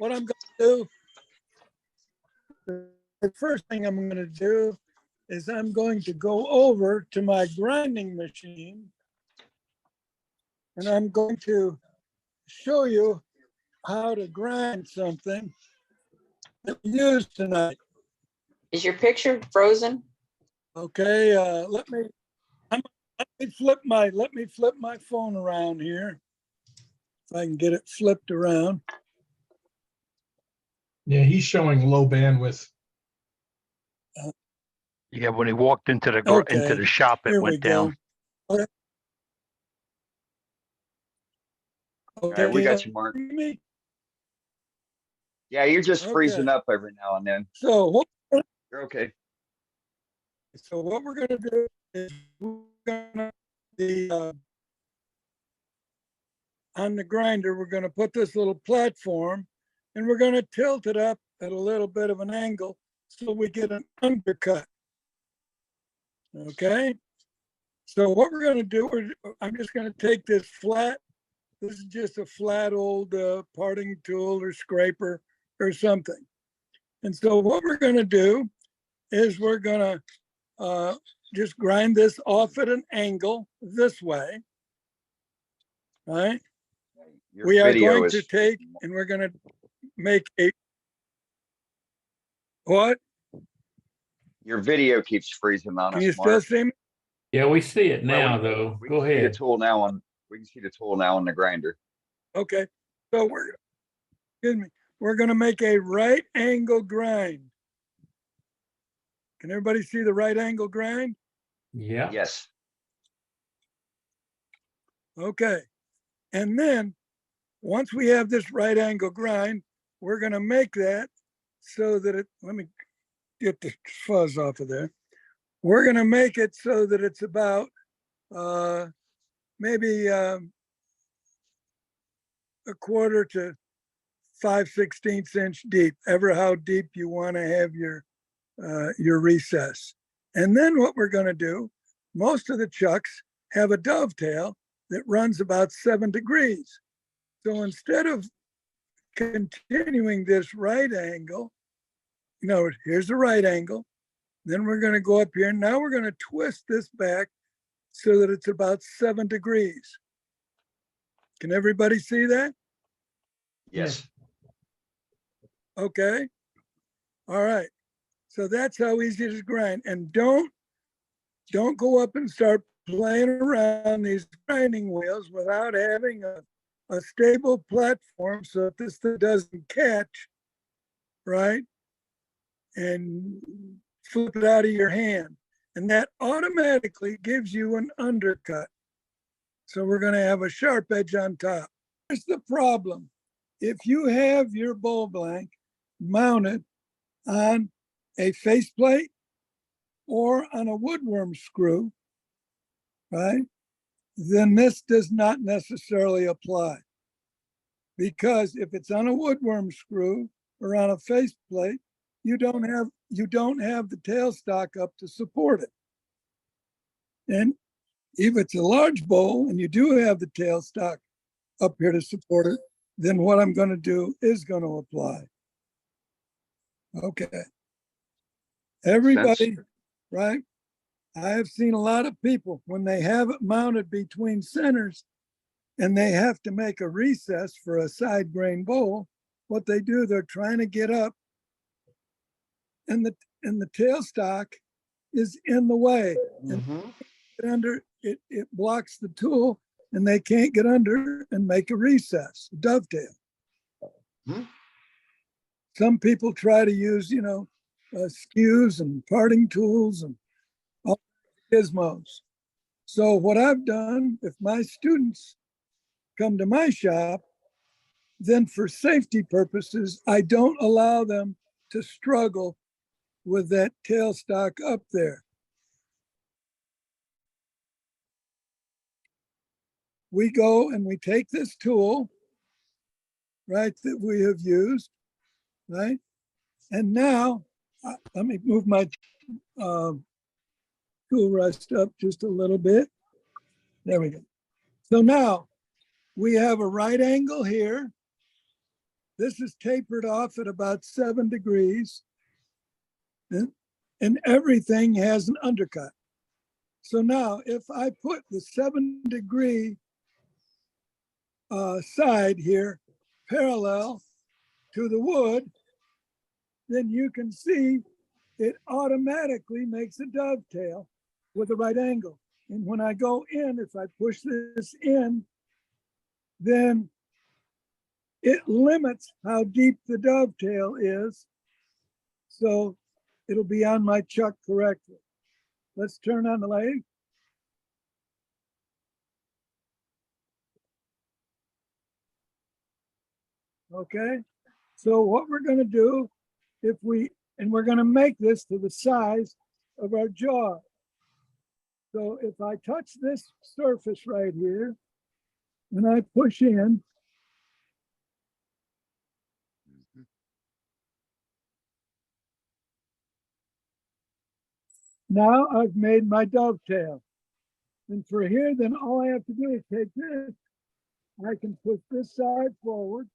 what I'm going to do, the first thing I'm going to do is I'm going to go over to my grinding machine, and I'm going to show you how to grind something that we used tonight. Is your picture frozen? Okay, let me flip my phone around here. If I can get it flipped around. Yeah, he's showing low bandwidth. Yeah, when he walked into the Okay, shop, it here we went go. down. Okay. All right, we got you, Mark. Me? Yeah, you're just Okay. freezing up every now and then. So what You're okay. we're gonna do is we're gonna on the grinder, we're gonna put this little platform and we're gonna tilt it up at a little bit of an angle so we get an undercut. Okay. So what we're gonna do, I'm just gonna take this flat, this is just a flat old parting tool or scraper or something. And so what we're gonna do is we're gonna just grind this off at an angle this way, right? Your We are video going is to take and we're going to make a, what? your video keeps freezing on Can us, you still Mark. see me? Yeah, we see it now, Well, though. We Go can see the ahead. tool now on. We can see the tool now on the grinder. Okay, so we're going to make a right angle grind. Can everybody see the right angle grind? Yeah. Yes. Okay, and then once we have this right angle grind, we're going to make that so that it, let me get the fuzz off of there. We're going to make it so that it's about maybe a quarter to 5/16 inch deep, ever how deep you want to have your recess. And then what we're going to do, most of the chucks have a dovetail that runs about 7 degrees. So instead of continuing this right angle, here's the right angle. Then we're going to go up here. Now we're going to twist this back so that it's about 7 degrees. Can everybody see that? Yes. Okay. All right. So that's how easy it is to grind. And don't go up and start playing around these grinding wheels without having a stable platform so that this thing doesn't catch, right? And flip it out of your hand. And that automatically gives you an undercut. So we're going to have a sharp edge on top. Here's the problem. If you have your bowl blank mounted on a faceplate or on a woodworm screw, right, then this does not necessarily apply. Because if it's on a woodworm screw or on a faceplate, you don't have the tailstock up to support it. And if it's a large bowl and you do have the tailstock up here to support it, then what I'm going to do is going to apply. Okay. Everybody, right? I have seen a lot of people when they have it mounted between centers and they have to make a recess for a side grain bowl. What they do, they're trying to get up and the tailstock is in the way. And under it blocks the tool and they can't get under and make a recess, dovetail. Some people try to use, skews and parting tools and all gizmos. So what I've done, if my students come to my shop, then for safety purposes, I don't allow them to struggle with that tailstock up there. We go and we take this tool, right, that we have used, right? And now, let me move my tool rest up just a little bit. There we go. So now we have a right angle here This is tapered off at about 7 degrees. And everything has an undercut. So now if I put the 7-degree side here parallel to the wood, then you can see it automatically makes a dovetail with the right angle. And when I go in, if I push this in, then it limits how deep the dovetail is. So it'll be on my chuck correctly. Let's turn on the light. Okay, so what we're going to do, we're going to make this to the size of our jaw. So if I touch this surface right here and I push in, now I've made my dovetail. And for here, then all I have to do is take this, I can push this side forward.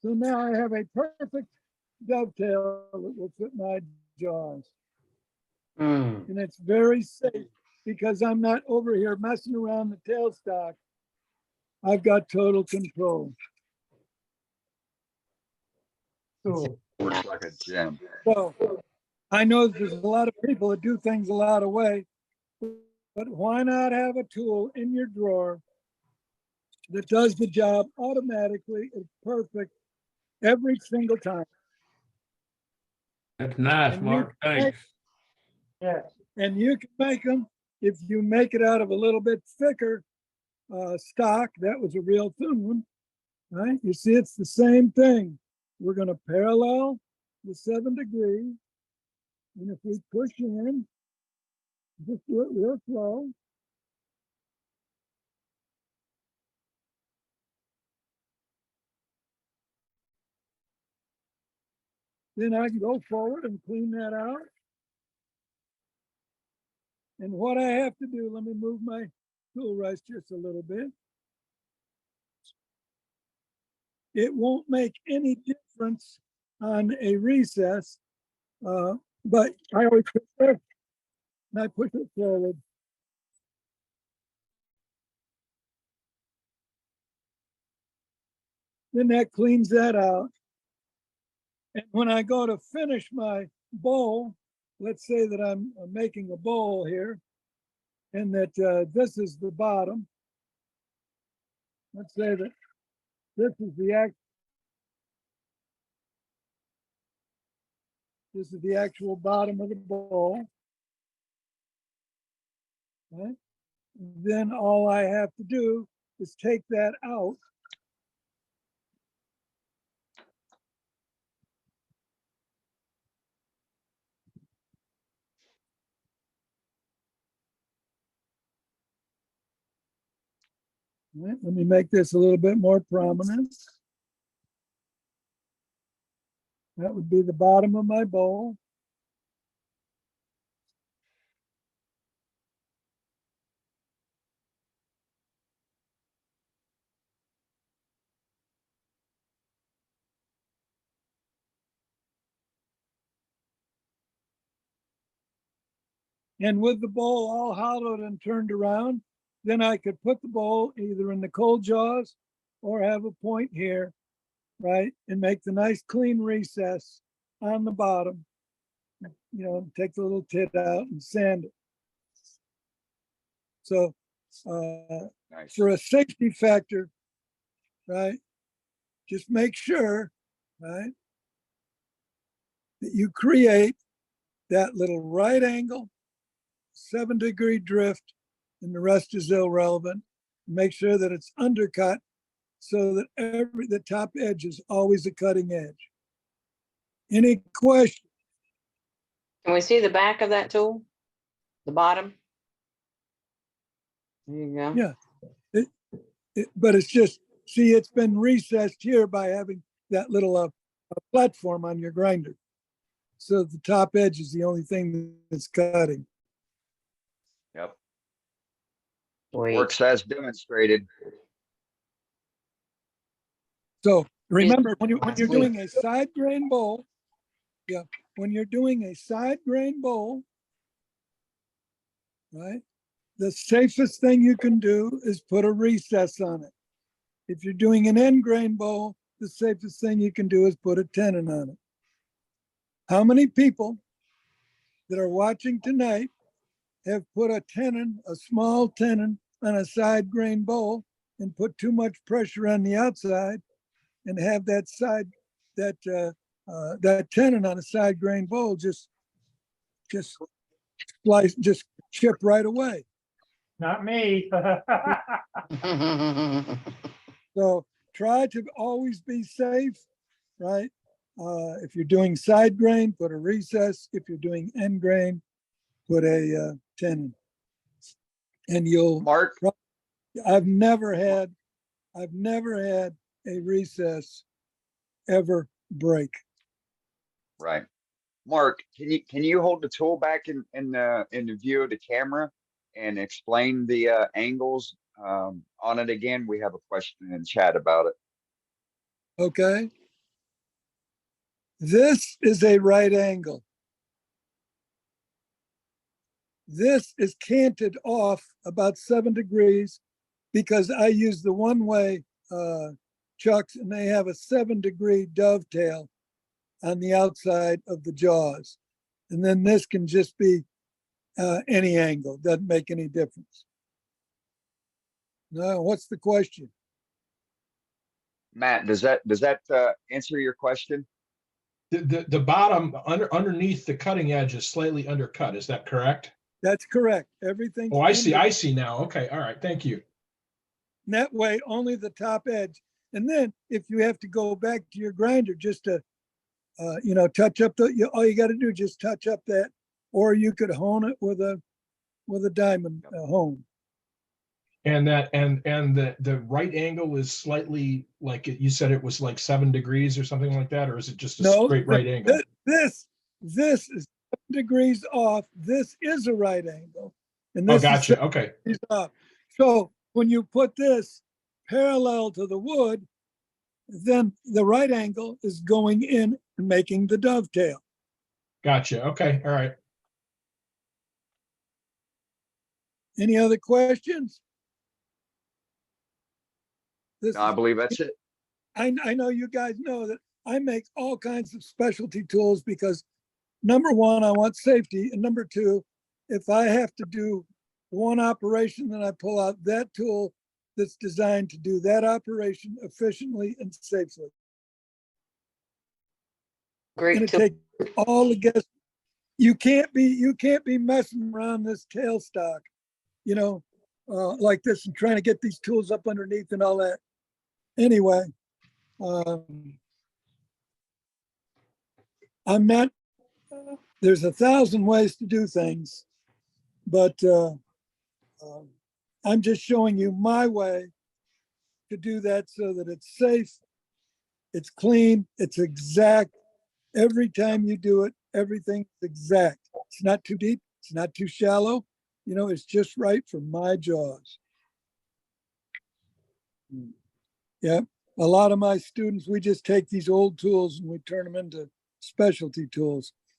So now I have a perfect dovetail that will fit my jaws. And it's very safe because I'm not over here messing around the tailstock. I've got total control. So, Works like a gem. so I know there's a lot of people that do things a lot of way, but why not have a tool in your drawer that does the job automatically? It's perfect every single time. That's nice, And you Mark. can Thanks. Yeah, and you can make them, if you make it out of a little bit thicker stock, that was a real thin one, right? You see, it's the same thing. We're going to parallel the 7 degrees. And if we push in, just do it real slow. Then I can go forward and clean that out. And what I have to do, let me move my tool rest just a little bit. It won't make any difference on a recess, but I always prefer, and I push it forward. Then that cleans that out. And when I go to finish my bowl, let's say that I'm making a bowl here, and that this is the bottom. Let's say that this is the actual bottom of the bowl. Right? Then all I have to do is take that out. Right? Let me make this a little bit more prominent. That would be the bottom of my bowl. And with the bowl all hollowed and turned around, then I could put the bowl either in the cold jaws or have a point here, right? And make the nice clean recess on the bottom, you know, take the little tit out and sand it. So Nice. for a safety factor, right, just make sure, right, that you create that little right angle, 7-degree drift, and the rest is irrelevant. Make sure that it's undercut so that the top edge is always a cutting edge. Any questions? Can we see the back of that tool? The bottom? There you go. Yeah. But it's just, see, it's been recessed here by having that little platform on your grinder. so the top edge is the only thing that's cutting. Yep. Sweet. Works as demonstrated. So remember, when you're Sweet. doing a side grain bowl, yeah, when you're doing a side grain bowl, right, the safest thing you can do is put a recess on it. If you're doing an end grain bowl, the safest thing you can do is put a tenon on it. How many people that are watching tonight have put a tenon, a small tenon, on a side grain bowl and put too much pressure on the outside and have that side, that tenon on a side grain bowl just slice, just chip right away? Not me. So try to always be safe, right? If you're doing side grain, put a recess. If you're doing end grain, put a tenon. And you'll, Mark, I've never had a recess ever break. right. Mark, can you hold the tool back in the view of the camera and explain the angles on it again? We have a question in chat about it. Okay. This is a right angle. This is canted off about 7 degrees because I use the one-way chucks and they have a 7-degree dovetail on the outside of the jaws. And then this can just be any angle, doesn't make any difference. No, what's the question? Matt, does that answer your question? The bottom underneath the cutting edge is slightly undercut. Is that correct? That's correct. Everything. Oh, I see now. Okay. All right. Thank you. That way, only the top edge. And then if you have to go back to your grinder just to, touch up all you got to do, just touch up that, or you could hone it with a diamond hone. And the right angle is slightly like you said, it was like 7 degrees or something like that, or is it just a straight right angle? This is 7 degrees off. This is a right angle. And Oh, this gotcha. is Okay. off. So when you put this parallel to the wood, then the right angle is going in and making the dovetail. Gotcha. Okay. All right. Any other questions? No, I believe that's it. I know you guys know that I make all kinds of specialty tools because number one, I want safety. And number two, if I have to do one operation, then I pull out that tool that's designed to do that operation efficiently and safely. Great And it tool. takes all the guess. You can't be messing around this tailstock, like this and trying to get these tools up underneath and all that. Anyway, there's 1,000 ways to do things, but I'm just showing you my way to do that so that it's safe, it's clean, it's exact. Every time you do it, everything's exact. It's not too deep, it's not too shallow. It's just right for my jaws. Yeah, a lot of my students, we just take these old tools and we turn them into specialty tools.